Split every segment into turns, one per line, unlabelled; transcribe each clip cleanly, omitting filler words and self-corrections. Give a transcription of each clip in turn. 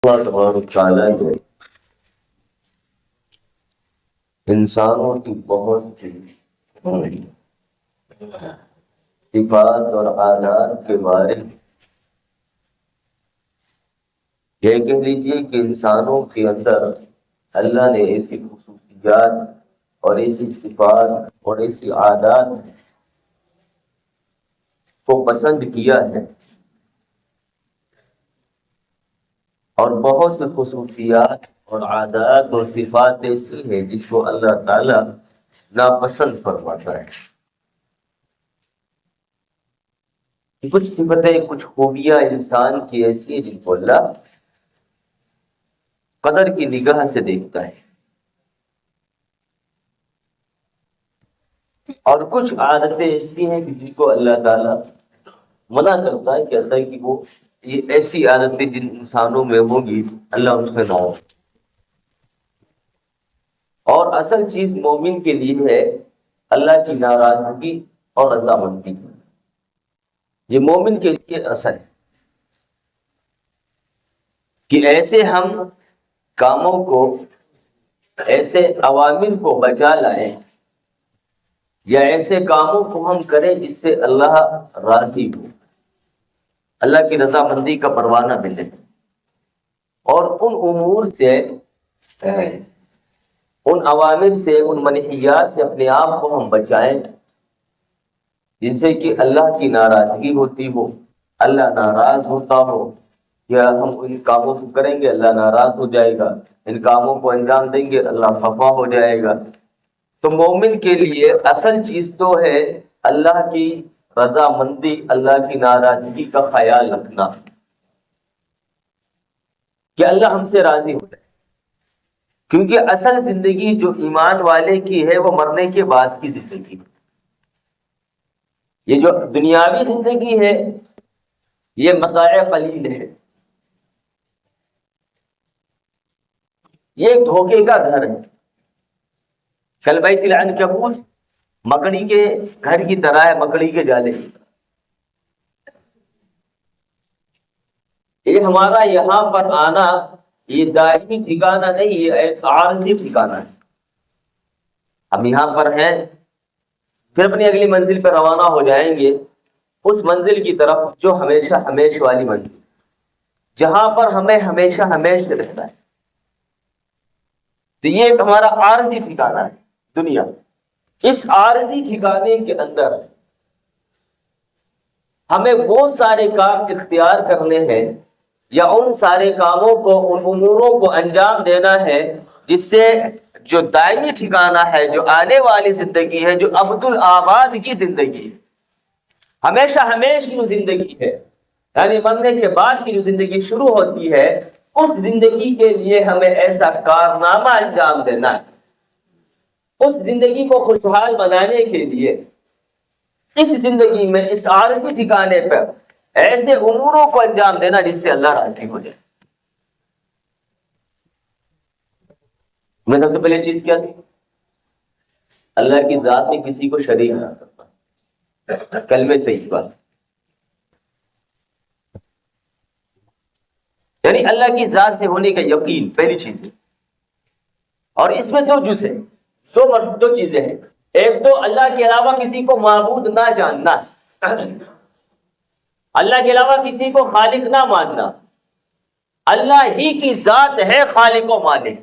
اللہ تبارک تعالیٰ نے انسانوں کی بہت سی صفات اور عادات کے بارے میں یہ کہہ لیجیے کہ انسانوں کے اندر اللہ نے ایسی خصوصیات اور ایسی صفات اور ایسی عادات کو پسند کیا ہے، اور بہت سی خصوصیات اور عادات اور صفات ایسی ہیں جس کو اللہ تعالیٰ ناپسند فرماتا ہے۔ کچھ صفتیں، کچھ خوبیاں انسان کی ایسی ہیں جن کو اللہ قدر کی نگاہ سے دیکھتا ہے، اور کچھ عادتیں ایسی ہیں کہ جن کو اللہ تعالیٰ منع کرتا ہے، کہتا ہے کہ وہ یہ ایسی عادتیں جن انسانوں میں ہوگی اللہ اس میں نہ ہو۔ اور اصل چیز مومن کے لیے ہے اللہ کی ناراضگی اور رضامندی، یہ مومن کے لیے اصل ہے کہ ایسے ہم کاموں کو، ایسے عوامل کو بچا لائیں یا ایسے کاموں کو ہم کریں جس سے اللہ راضی ہو، اللہ کی رضامندی کا پروانہ ملے، اور ان امور سے، ان عوامل سے، ان منہیات سے اپنے آپ کو ہم بچائیں جن سے کہ اللہ کی ناراضگی ہوتی ہو، اللہ ناراض ہوتا ہو، یا ہم ان کاموں کو کریں گے اللہ ناراض ہو جائے گا، ان کاموں کو انجام دیں گے اللہ خفا ہو جائے گا۔ تو مومن کے لیے اصل چیز تو ہے اللہ کی رضامندی، اللہ کی ناراضگی کا خیال رکھنا کہ اللہ ہم سے راضی ہو جائے، کیونکہ اصل زندگی جو ایمان والے کی ہے وہ مرنے کے بعد کی زندگی ہے۔ یہ جو دنیاوی زندگی ہے یہ متاع قلیل ہے، یہ ایک دھوکے کا گھر ہے، کالبیت العنکبوت، مکڑی کے گھر کی طرح ہے، مکڑی کے جالے کی طرح۔ یہ ہمارا یہاں پر آنا یہ دائمی ٹھکانہ نہیں، یہ ایک عارضی ٹھکانہ ہے۔ ہم یہاں پر ہیں، پھر اپنی اگلی منزل پر روانہ ہو جائیں گے، اس منزل کی طرف جو ہمیشہ ہمیش والی منزل، جہاں پر ہمیں ہمیشہ ہمیش رہتا ہے۔ تو یہ ایک ہمارا عارضی ٹھکانہ ہے دنیا۔ اس عارضی ٹھکانے کے اندر ہمیں وہ سارے کام اختیار کرنے ہیں یا ان سارے کاموں کو، ان اموروں کو انجام دینا ہے جس سے جو دائمی ٹھکانہ ہے، جو آنے والی زندگی ہے، جو ابد الآباد کی زندگی ہے، ہمیشہ ہمیش کی جو زندگی ہے، یعنی مرنے کے بعد کی جو زندگی شروع ہوتی ہے، اس زندگی کے لیے ہمیں ایسا کارنامہ انجام دینا ہے۔ اس زندگی کو خوشحال بنانے کے لیے اس زندگی میں، اس عارضی ٹھکانے پر ایسے اموروں کو انجام دینا جس سے اللہ راضی ہو جائے۔ میں سب سے پہلے چیز کیا تھی؟ اللہ کی ذات میں کسی کو شریک نہ کرنا، کلمہ طیبہ، یعنی اللہ کی ذات سے ہونے کا یقین پہلی چیز ہے۔ اور اس میں دو جز ہیں، دو چیزیں ہیں۔ ایک تو اللہ کے علاوہ کسی کو معبود نہ جاننا، اللہ کے علاوہ کسی کو خالق نہ ماننا۔ اللہ ہی کی ذات ہے خالق و مالک،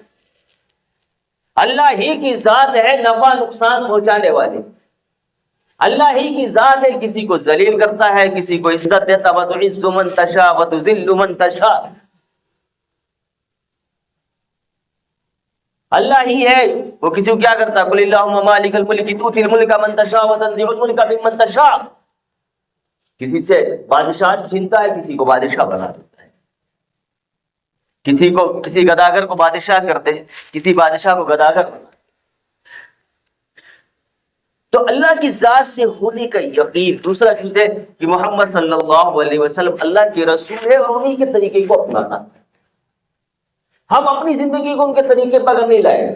اللہ ہی کی ذات ہے نفع نقصان پہنچانے والی، اللہ ہی کی ذات ہے کسی کو ذلیل کرتا ہے، کسی کو عزت دیتا، وَتُعِزُّ مَن تَشَاءُ وَتُذِلُّ مَن تَشَاءُ۔ اللہ ہی ہے، وہ کسی کو کیا کرتا ہے؟ قُلِ اللَّهُمَّ مَالِكَ الْمُلْكِ تُؤْتِي الْمُلْكَ مَن تَشَاءُ وَتَنزِعُ الْمُلْكَ مِمَّن تَشَاءُ۔ کسی سے بادشاہ چھینتا ہے، کسی کو بادشاہ بنا دیتا ہے، کسی گداگر کو بادشاہ کرتے، کسی بادشاہ کو گداگر۔ تو اللہ کی ذات سے ہونے کا یقین۔ دوسرا چیز ہے کہ محمد صلی اللہ علیہ وسلم اللہ کے رسول ہے، اور انہی کے طریقے کو اپنانا۔ ہم اپنی زندگی کو ان کے طریقے پر نہیں لائے۔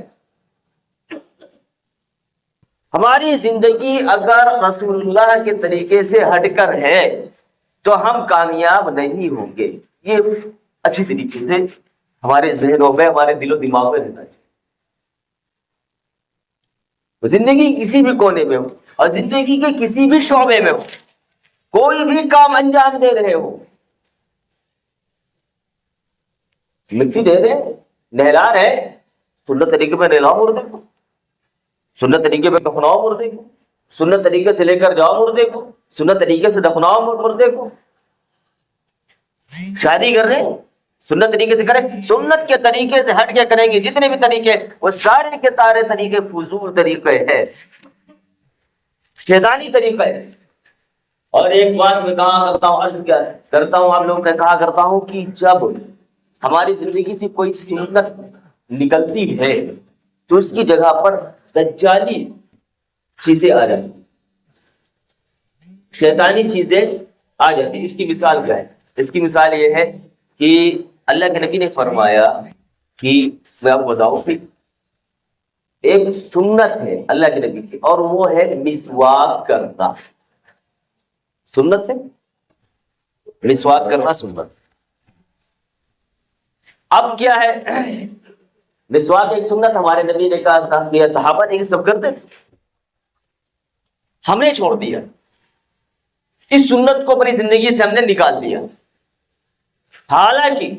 ہماری زندگی اگر رسول اللہ کے طریقے سے ہٹ کر ہے تو ہم کامیاب نہیں ہوں گے۔ یہ اچھی طریقے سے ہمارے ذہنوں میں، ہمارے دل و دماغ میں رہنا چاہیے. زندگی کسی بھی کونے میں ہو اور زندگی کے کسی بھی شعبے میں ہو، کوئی بھی کام انجام دے رہے ہو، مٹی دے رہے ہیں، نہلا رہے، سنت طریقے پہ نہلاؤ مردے کو، سنت طریقے پہ دفناؤ مردے کو، سنت طریقے سے لے کر جاؤ مردے کو، سنت طریقے سے دفناؤ مردے کو. شادی کر رہے ہیں سنت طریقے سے کریں، سنت کے طریقے سے ہٹ کے کریں گے جتنے بھی طریقے، وہ سارے کے سارے طریقے فضول طریقے ہیں، شیطانی طریقہ ہے. اور ایک بات میں کہا کرتا ہوں، عرض کیا کرتا ہوں آپ لوگوں سے، کہا کرتا ہوں کہ جب ہماری زندگی سے کوئی سنت نکلتی ہے تو اس کی جگہ پر دجالی چیزیں آ جاتی، شیطانی چیزیں آ جاتی. اس کی مثال کیا ہے؟ اس کی مثال یہ ہے کہ اللہ کے نبی نے فرمایا کہ میں آپ کو بتاؤں کہ ایک سنت ہے اللہ کے نبی کی، اور وہ ہے مسواک کرنا. سنت ہے مسواک کرنا، سنت. اب کیا ہے، مسواک ایک سنت، ہمارے نبی نے کہا کیا، صحابہ نے یہ سب کرتے تھے، ہم نے چھوڑ دیا، اس سنت کو اپنی زندگی سے ہم نے نکال دیا. حالانکہ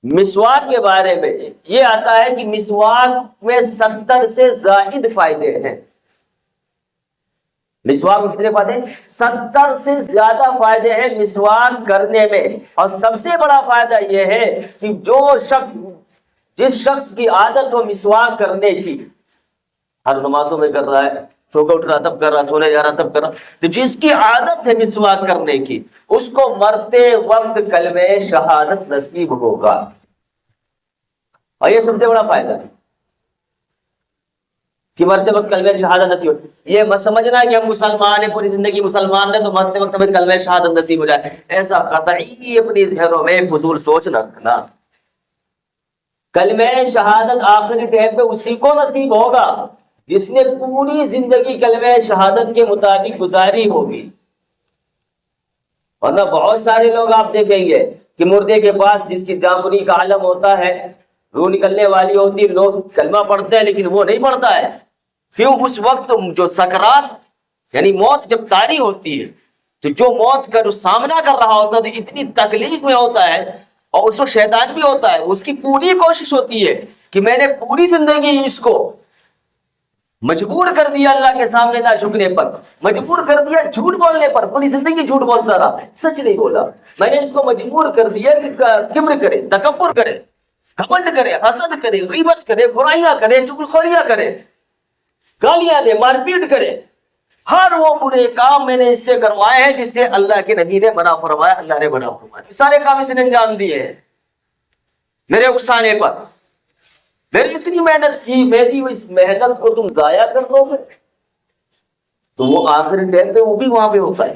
مسواک کے بارے میں یہ آتا ہے کہ مسواک میں 70 سے زائد فائدے ہیں. مسواک میں کتنے فائدے ہیں؟ 70 سے زیادہ فائدے ہیں مسواک کرنے میں. اور سب سے بڑا فائدہ یہ ہے کہ جس شخص کی عادت ہو مسواک کرنے کی، ہر نمازوں میں کر رہا ہے، سو کے اٹھ رہا تب کر رہا، سونے جا رہا تب کر رہا، تو جس کی عادت ہے مسواک کرنے کی، اس کو مرتے وقت کلمہ شہادت نصیب ہوگا. اور یہ سب سے بڑا فائدہ ہے کہ مرتے وقت کلمہ شہادت نصیب ہو. یہ مت سمجھنا کہ ہم مسلمان ہیں، پوری زندگی مسلمان ہیں تو مرتے وقت ہمیں کلمہ شہادت نصیب ہو جائے، ایسا قطعی اپنی ذہنوں میں فضول سوچ نہ رکھنا. کلمہ شہادت آخری ٹائم پہ اسی کو نصیب ہوگا جس نے پوری زندگی کلمہ شہادت کے مطابق گزاری ہوگی. ورنہ بہت سارے لوگ آپ دیکھیں گے کہ مردے کے پاس جس کی جانکنی کا عالم ہوتا ہے، روح نکلنے والی ہوتی ہے، لوگ کلمہ پڑھتے ہیں لیکن وہ نہیں پڑھتا ہے. کیوں؟ اس وقت جو سکرات یعنی موت جب طاری ہوتی ہے تو جو موت کا جو سامنا کر رہا ہوتا ہے تو اتنی تکلیف میں ہوتا ہے، اور اس وقت شیطان بھی ہوتا ہے، اس کی پوری کوشش ہوتی ہے کہ میں نے پوری زندگی اس کو مجبور کر دیا اللہ کے سامنے نہ جھکنے پر، مجبور کر دیا جھوٹ بولنے پر، پوری زندگی جھوٹ بولتا رہا، سچ نہیں بولا. میں نے اس کو مجبور کر دیا کہ کبر کرے، تکبر کرے، گھمنڈ کرے، حسد کرے، غیبت کرے، برائیاں کرے، چغلخوریاں کرے، گالیاں دے، مار پیٹ کرے. ہر وہ برے کام میں نے اس سے کروائے ہیں جس سے اللہ کے نبی نے منع فرمایا، اللہ نے منع فرمایا. سارے کام اس نے انجام دیے ہیں میرے اکسانے پر. میں نے اتنی محنت کی، میری اس محنت کو تم ضائع کر دو گے تو وہ آخری ٹائم پہ وہ بھی وہاں پہ ہوتا ہے،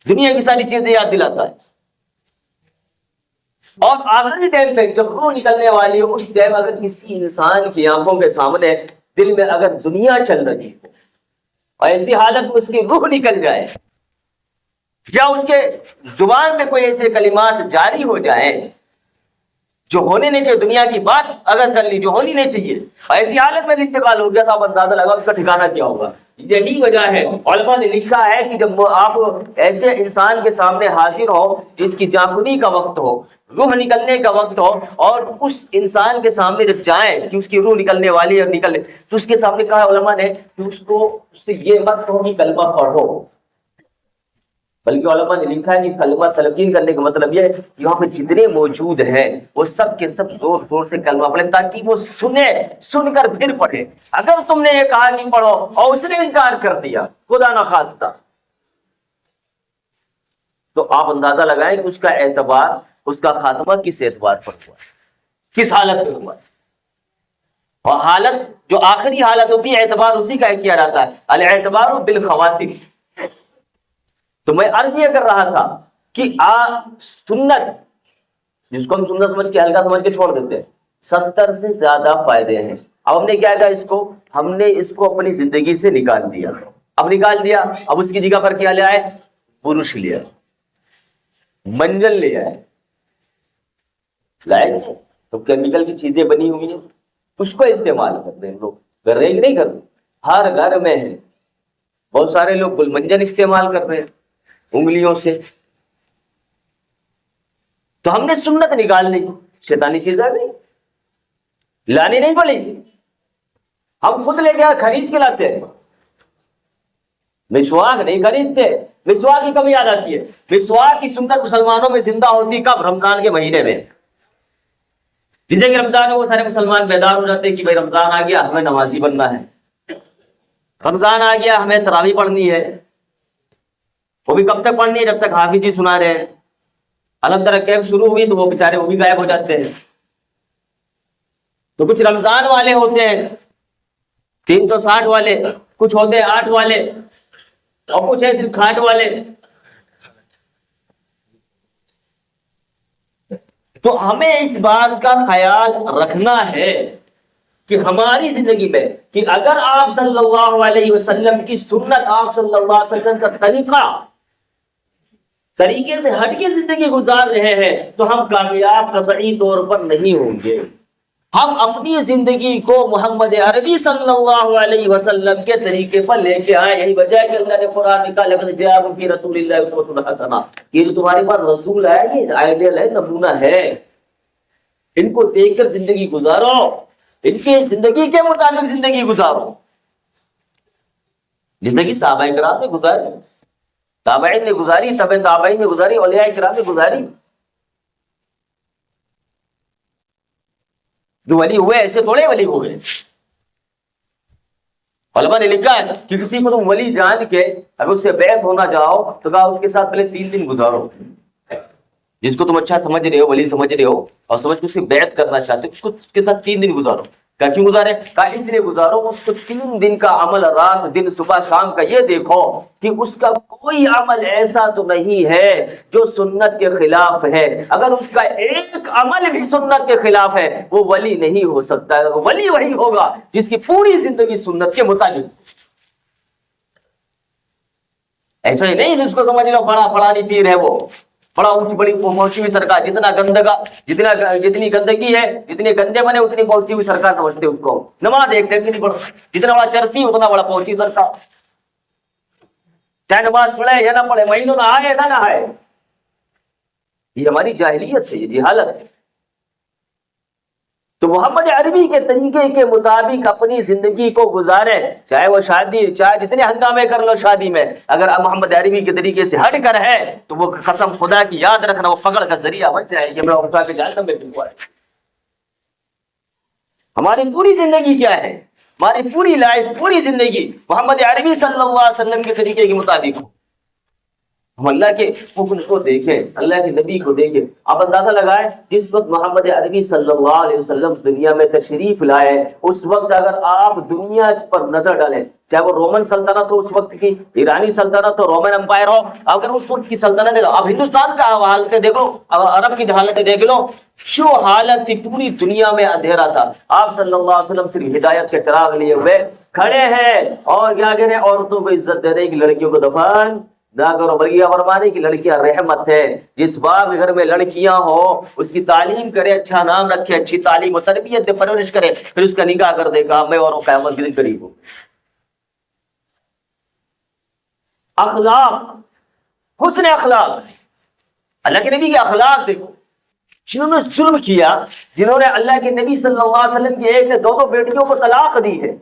دنیا کی ساری چیزیں یاد دلاتا ہے. اور آخری ٹائم پہ جب روح نکلنے والی ہو، اس ٹائم اگر کسی انسان کی آنکھوں کے سامنے دل میں اگر دنیا چل رہی ہو اور ایسی حالت میں اس کی روح نکل جائے، یا اس کے زبان میں کوئی ایسے کلمات جاری ہو جائے جو ہونے نہیں چاہیے، دنیا کی بات اگر کر لی جو ہونی نہیں چاہیے، اور ایسی حالت میں انتقال ہو گیا تو آپ اندازہ لگا اس کا ٹھکانہ کیا ہوگا. یہی وجہ ہے علماء نے لکھا ہے کہ جب آپ ایسے انسان کے سامنے حاضر ہو جس کی جانکنی کا وقت ہو، روح نکلنے کا وقت ہو، اور اس انسان کے سامنے جب جائیں کہ اس کی روح نکلنے والی ہے اور نکلنے، تو اس کے سامنے کہا علماء نے کہ اس سے یہ مت کہو کہ کلمہ پڑھو، بلکہ علماء نے لکھا ہے کہ کلمہ تلقین کرنے کا مطلب یہ ہے کہ یہاں پہ جتنے موجود ہیں وہ سب کے سب زور زور سے کلمہ پڑھیں تاکہ وہ سن کر پھر پڑھے. اگر تم نے یہ کہا کہ پڑھو اور اس نے انکار کر دیا خدا نہ خواستہ، تو آپ اندازہ لگائیں کہ اس کا اعتبار، اس کا خاتمہ کس اعتبار پر ہوا، کس حالت میں ہوا. اور حالت جو آخری حالت ہوتی ہے اعتبار اسی کا کیا جاتا ہے، الاعتبار بالخواتم. تو میں عرض یہ کر رہا تھا کہ سنت جس کو ہم سنت سمجھ کے ہلکا سمجھ کے چھوڑ دیتے ہیں، 70 سے زیادہ فائدے ہیں. اب ہم نے کیا کہا، ہم نے اس کو اپنی زندگی سے نکال دیا. اب نکال دیا، اب اس کی جگہ پر کیا لے آئے؟ برش لیا، منجن لے آئے، لائق ہے تو کیمیکل کی چیزیں بنی ہوئی ہیں اس کو استعمال کر رہے ہیں لوگ، کر رہے ہیں کہ نہیں کر رہے؟ ہر گھر میں ہے، بہت سارے لوگ گلمنجن استعمال کر رہے ہیں انگلیوں سے. تو ہم نے سنت نکال لی، شیطانی چیزیں نہیں لانی نہیں پڑی، ہم خود لے کے خرید کے لاتے ہیں. مسواک نہیں خریدتے، مسواک کی کمی یاد آتی ہے. مسواک کی سنت مسلمانوں میں زندہ ہوتی کب؟ رمضان کے مہینے میں. جسے کہ رمضان میں وہ سارے مسلمان بیدار ہو جاتے ہیں کہ بھائی رمضان آ گیا، ہمیں نمازی بننا ہے، رمضان آ گیا، ہمیں تراویح پڑھنی ہے. وہ بھی کب تک پڑھنی ہے؟ جب تک حافظ جی سنا رہے ہیں. الگ طرح کیب شروع ہوئی تو وہ بیچارے وہ بھی غائب ہو جاتے ہیں. تو کچھ رمضان والے ہوتے ہیں 360 والے، کچھ ہوتے ہیں 8 والے، اور کچھ ہے صرف کھاٹ والے. تو ہمیں اس بات کا خیال رکھنا ہے کہ ہماری زندگی میں کہ اگر آپ صلی اللہ علیہ وسلم کی سنت، آپ صلی اللہ علیہ وسلم کا طریقے سے ہٹ کے زندگی گزار رہے ہیں تو ہم کامیاب قطعی طور پر نہیں ہوں گے. ہم اپنی زندگی کو محمد عربی صلی اللہ علیہ وسلم کے طریقے پر لے کے آئے. یہی وجہ ہے کہ اللہ نے قرآن میں کہا لقد جاءکم فی رسول اللہ اسوۃ حسنہ. یہ جو تمہارے پاس رسول ہے یہ آئیڈیل ہے، نمونہ ہے، ان کو دیکھ کر زندگی گزارو، ان کے زندگی کے مطابق زندگی گزارو. زندگی صحابہ کرام نے گزاری، تابعین نے گزاری، تبع تابعین نے گزاری، اولیاء کرام نے گزاری. جو ولی ہوئے ایسے تھوڑے ولی ہوئے. علماء نے لکھا ہے کہ کسی کو تم ولی جان کے اگر اس سے بیعت ہونا چاہو تو کہا اس کے ساتھ پہلے 3 دن گزارو. جس کو تم اچھا سمجھ رہے ہو، ولی سمجھ رہے ہو اور سمجھ کے اس سے بیعت کرنا چاہتے ہو، اس کے ساتھ 3 دن گزارو. کیوں گزارے؟ کہا اس لیے گزارو اس کو 3 دن کا عمل، رات دن صبح شام کا یہ دیکھو کہ اس کا کوئی عمل ایسا تو نہیں ہے جو سنت کے خلاف ہے. اگر اس کا ایک عمل بھی سنت کے خلاف ہے وہ ولی نہیں ہو سکتا ہے. ولی وہی ہوگا جس کی پوری زندگی سنت کے مطابق. ایسا ہی نہیں جس کو سمجھ لو بڑا فلانی پیر ہے، وہ بڑا اونچی بڑی پہنچی ہوئی سرکار، جتنا گندگا جتنی گندگی ہے، جتنے گندے بنے اتنی پہنچی ہوئی سرکار سمجھتے اس کو. نماز ایک ٹائم کی نہیں پڑھو، جتنا بڑا چرسی اتنا بڑا پہنچی سرکار. چاہے نماز پڑھے یا نہ پڑھے، مہینوں نہ آئے نہ آئے. یہ ہماری جاہلیت ہے، یہ جہالت ہے. تو محمد عربی کے طریقے کے مطابق اپنی زندگی کو گزارے، چاہے وہ شادی، چاہے جتنے ہنگامے کر لو شادی میں، اگر محمد عربی کے طریقے سے ہٹ کر ہے تو وہ قسم خدا کی یاد رکھنا وہ پکڑ کا ذریعہ بن جائے گی. اٹھا کے جہنم میں ڈبوا ہے. ہماری پوری زندگی کیا ہے؟ ہماری پوری لائف، پوری زندگی محمد عربی صلی اللہ علیہ وسلم کے طریقے کے مطابق ہو. ہم اللہ کے حکم کو دیکھیں، اللہ کے نبی کو دیکھیں. آپ اندازہ لگائیں جس وقت محمد عربی صلی اللہ علیہ وسلم دنیا میں تشریف لائے اس وقت اگر آپ دنیا پر نظر ڈالیں، چاہے وہ رومن سلطنت ہو اس وقت کی، ایرانی سلطنت ہو، رومن امپائر ہو، اگر اس وقت کی سلطنت دیکھو، اب ہندوستان کا حالتیں دیکھ لو، عرب کی حالتیں دیکھ لو، جو حالت تھی پوری دنیا میں اندھیرا تھا. آپ صلی اللہ علیہ وسلم صرف ہدایت کے چراغ لیے ہوئے کھڑے ہیں اور کیا کہہ رہے ہیں؟ عورتوں کو عزت دے رہے ہیں کہ لڑکیوں کو دفن نہ کرو، بلکہ فرمانے کی لڑکیاں رحمت ہے. جس باپ کے گھر میں لڑکیاں ہو اس کی تعلیم کرے، اچھا نام رکھے، اچھی تعلیم و تربیت دے، پرورش کرے، پھر اس کا نکاح کر دے گا میں اور قیامت کے دن قریب ہوں. اخلاق، حسن اخلاق، اللہ کے نبی کے اخلاق دیکھو. جنہوں نے ظلم کیا، جنہوں نے اللہ کے نبی صلی اللہ علیہ وسلم کی ایک نے 2 بیٹیوں کو طلاق دی ہے،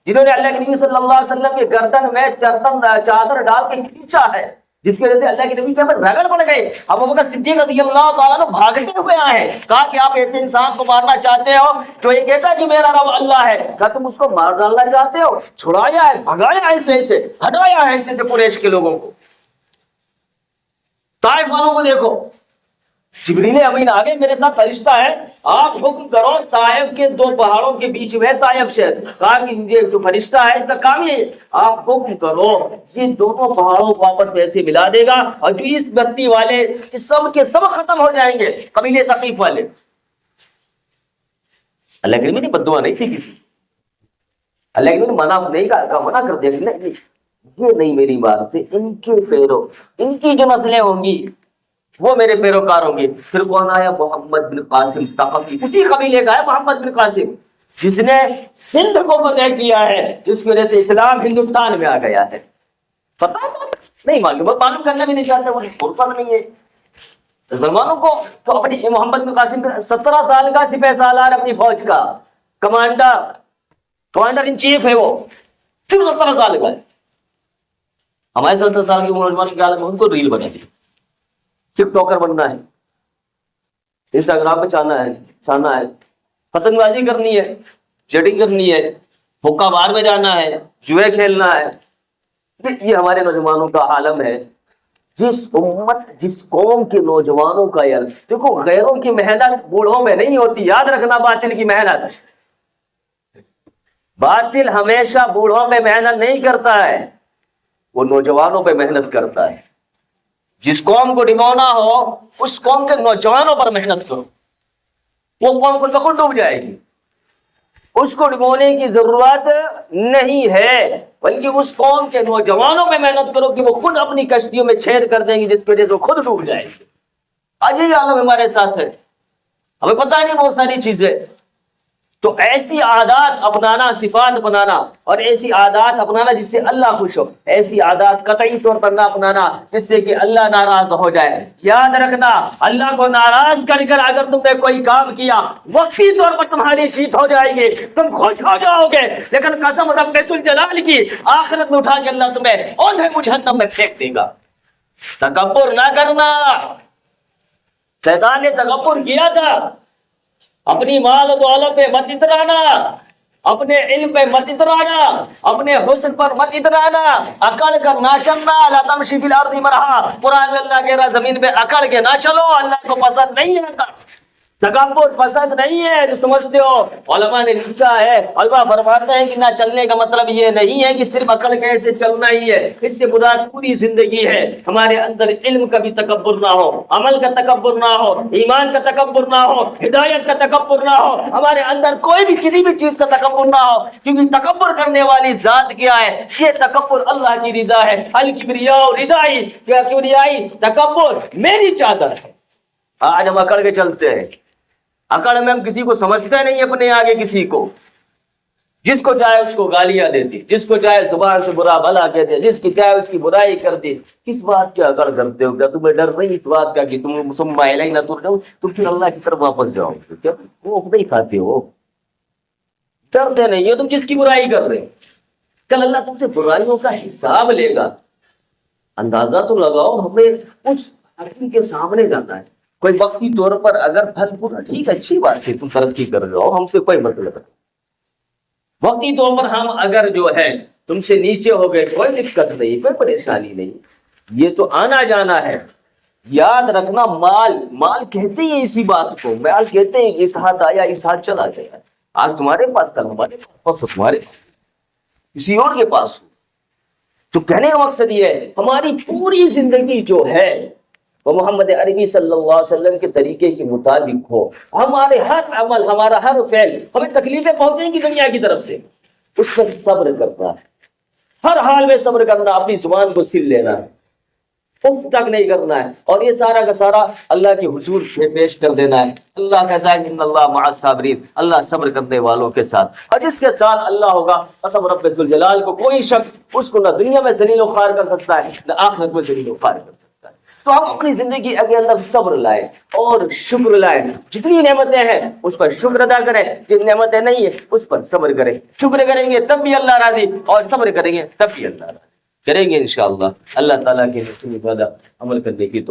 جنہوں نے اللہ کے نبی صلی اللہ علیہ وسلم کے گردن میں چادر ڈال کے کھینچا ہے، جس کی وجہ سے اللہ کے نبی کے اوپر رگڑ پڑ گئے. ابو بکر صدیق رضی اللہ تعالیٰ عنہ بھاگتے ہوئے آئے ہیں، کہا کہ آپ ایسے انسان کو مارنا چاہتے ہو جو یہ کہتا کہ میرا رب اللہ ہے، کہا تم اس کو مار ڈالنا چاہتے ہو؟ چھڑایا ہے، بھگایا ایسے سے، ہٹایا ہے ایسے سے قریش کے لوگوں کو. طائف والوں کو دیکھو، جبریل امین آگے میرے ساتھ فرشتہ ہے، آپ حکم کرو طائف کے 2 پہاڑوں کے بیچ میں طائف شہر، کہا کہ یہ جو فرشتہ ہے اس کا کام یہ ہے، آپ حکم کرو یہ دونوں پہاڑوں کو آپس میں ایسے ملا دے گا اور جو اس بستی والے سب کے سب ختم ہو جائیں گے، قبیلے ثقیف والے. اللہ کے نبی بد دعا نہیں تھی کسی، اللہ کے نبی منع نہیں کہا، منع کر دیا کہ یہ نہیں میری بات ہے، ان کے پیرو، ان کی جو نسلیں ہوں گی وہ میرے پیروکار ہوں گے۔ پھر کون آیا؟ محمد بن قاسم ثقفی، اسی قبیلے کا ہے محمد بن قاسم، جس نے سندھ کو فتح کیا ہے، جس کی وجہ سے اسلام ہندوستان میں آ گیا ہے۔ پتا تو نہیں، معلوم کرنا بھی نہیں چاہتے، وہ پتہ نہیں ہے مسلمانوں کو۔ تو اپنی محمد بن قاسم 17 سال کا سپہ سالار اپنی فوج کا کمانڈر ان چیف ہے وہ، صرف 17 سال کا ہے۔ ہمارے 17 سال کے نوجوان کی حالت میں ان کو ریل بنا دی، ٹک ٹاکر بننا ہے، انسٹاگرام پہ چھانا ہے، پتنگ بازی کرنی ہے، چیٹنگ کرنی ہے، حقہ بار میں جانا ہے، جوئے کھیلنا ہے۔ یہ ہمارے نوجوانوں کا عالم ہے۔ جس امت جس قوم کے نوجوانوں کا یار دیکھو، غیروں کی محنت بوڑھوں میں نہیں ہوتی، یاد رکھنا باطل کی محنت، باطل ہمیشہ بوڑھوں میں محنت نہیں کرتا ہے، وہ نوجوانوں پہ محنت کرتا ہے۔ جس قوم کو ڈبونا ہو اس قوم کے نوجوانوں پر محنت کرو، وہ قوم کو خود ڈوب جائے گی۔ اس کو ڈبونے کی ضرورت نہیں ہے، بلکہ اس قوم کے نوجوانوں پہ محنت کرو کہ وہ خود اپنی کشتیوں میں چھید کر دیں گے، جس کی وجہ سے وہ خود ڈوب جائے گی۔ آج یہ عالم ہمارے ساتھ ہے، ہمیں پتہ نہیں بہت ساری چیزیں۔ تو ایسی عادات اپنانا، صفات اپنانا، اور ایسی عادات اپنانا جس سے اللہ خوش ہو، ایسی عادات قطعی طور پر نہ اپنانا جس سے کہ اللہ ناراض ہو جائے۔ یاد رکھنا، اللہ کو ناراض کر کر اگر تم نے کوئی کام کیا، وقتی طور پر تمہاری جیت ہو جائے گی، تم خوش ہو جاؤ گے، لیکن قسم رب ذوالجلال کی، آخرت میں اٹھا کے اللہ تمہیں اوندھے جہنم میں پھینک دے گا۔ تکبر نہ کرنا، شیطان نے تکبر کیا تھا، اپنی مال و دولت پہ مت اترانا، اپنے علم پہ مت اترانا، اپنے حسن پر مت اترانا، اکڑ کر نہ چلنا۔ لا تمشی فی الارض مرحا، قرآن میں اللہ کہہ رہا زمین پہ اکڑ کے نہ چلو، اللہ کو پسند نہیں آتا، تکبر پسند نہیں ہے۔ جو سمجھتے ہو علماء نے لکھا ہے، علماء فرماتے ہیں کہ نہ چلنے کا مطلب یہ نہیں ہے کہ صرف عقل کے ایسے چلنا ہی ہے، اس سے مراد پوری زندگی ہے۔ ہمارے اندر علم کا بھی تکبر نہ ہو، عمل کا تکبر نہ ہو، ایمان کا تکبر نہ ہو، ہدایت کا تکبر نہ ہو، ہمارے اندر کوئی بھی کسی بھی چیز کا تکبر نہ ہو، کیونکہ تکبر کرنے والی ذات کیا ہے؟ یہ تکبر اللہ کی رضا ہے۔ الکبریاء ردائی، کیا کبریائی تکبر میری چادر ہے۔ آج ہم اکڑ کے چلتے ہیں، اکڑ میں ہم کسی کو سمجھتے نہیں اپنے آگے، کسی کو جس کو چاہے اس کو گالیاں دیتی، جس کو چاہے زبان سے برا بھلا کہتے، جس کی چاہے اس کی برائی کرتی۔ کس بات کی اکڑ کرتے ہو؟ کیا تمہیں ڈر نہیں اس بات کا کہ تم تم پھر اللہ کی طرف واپس جاؤ؟ کیا وہ نہیں کھاتے ہو؟ ڈرتے نہیں ہو تم جس کی برائی کر رہے ہو، کل اللہ تم سے برائیوں کا حساب لے گا۔ اندازہ تو لگاؤ، ہمیں اس حقیقت کے سامنے جانا ہے۔ کوئی وقتی طور پر اگر پھل پورا ٹھیک اچھی بات ہے، تم ترقی کر رہے ہو، ہم سے کوئی مطلب نہیں۔ وقتی طور پر ہم اگر جو ہے تم سے نیچے ہو گئے، کوئی دقت نہیں، کوئی پریشانی نہیں، یہ تو آنا جانا ہے۔ یاد رکھنا، مال کہتے ہیں اسی بات کو، مال کہتے ہیں اس ہاتھ آیا اس ہاتھ چلا گیا، آج تمہارے پاس کل ہمارے پاس، تمہارے پاس کسی اور کے پاس ہو۔ تو کہنے کا مقصد یہ ہے، ہماری پوری زندگی جو ہے وہ محمد عربی صلی اللہ علیہ وسلم کے طریقے کے مطابق ہو۔ ہمارے ہر عمل، ہمارا ہر فعل، ہمیں تکلیفیں پہنچیں گی دنیا کی طرف سے، اس پر صبر کرنا ہے، ہر حال میں صبر کرنا، اپنی زبان کو سل لینا ہے، اف تک نہیں کرنا ہے، اور یہ سارا کا سارا اللہ کے حضور میں پیش کر دینا ہے۔ اللہ کہتا ہے ان اللہ مع الصابرین، اللہ صبر کرنے والوں کے ساتھ، اور جس کے ساتھ اللہ ہوگا، قسم رب ذوالجلال کو، کوئی شخص اس کو نہ دنیا میں ذلیل و خوار کر سکتا ہے، نہ آخرت میں ذلیل و خوار کر سکتا ہے۔ تو ہم اپنی زندگی کے اندر صبر لائیں اور شکر لائیں، جتنی نعمتیں ہیں اس پر شکر ادا کریں، جن نعمتیں نہیں ہیں اس پر صبر کریں۔ شکر کریں گے تب بھی اللہ راضی، اور صبر کریں گے تب بھی اللہ راضی۔ کریں گے انشاءاللہ، اللہ تعالیٰ کے حکم پر عمل کرنے کی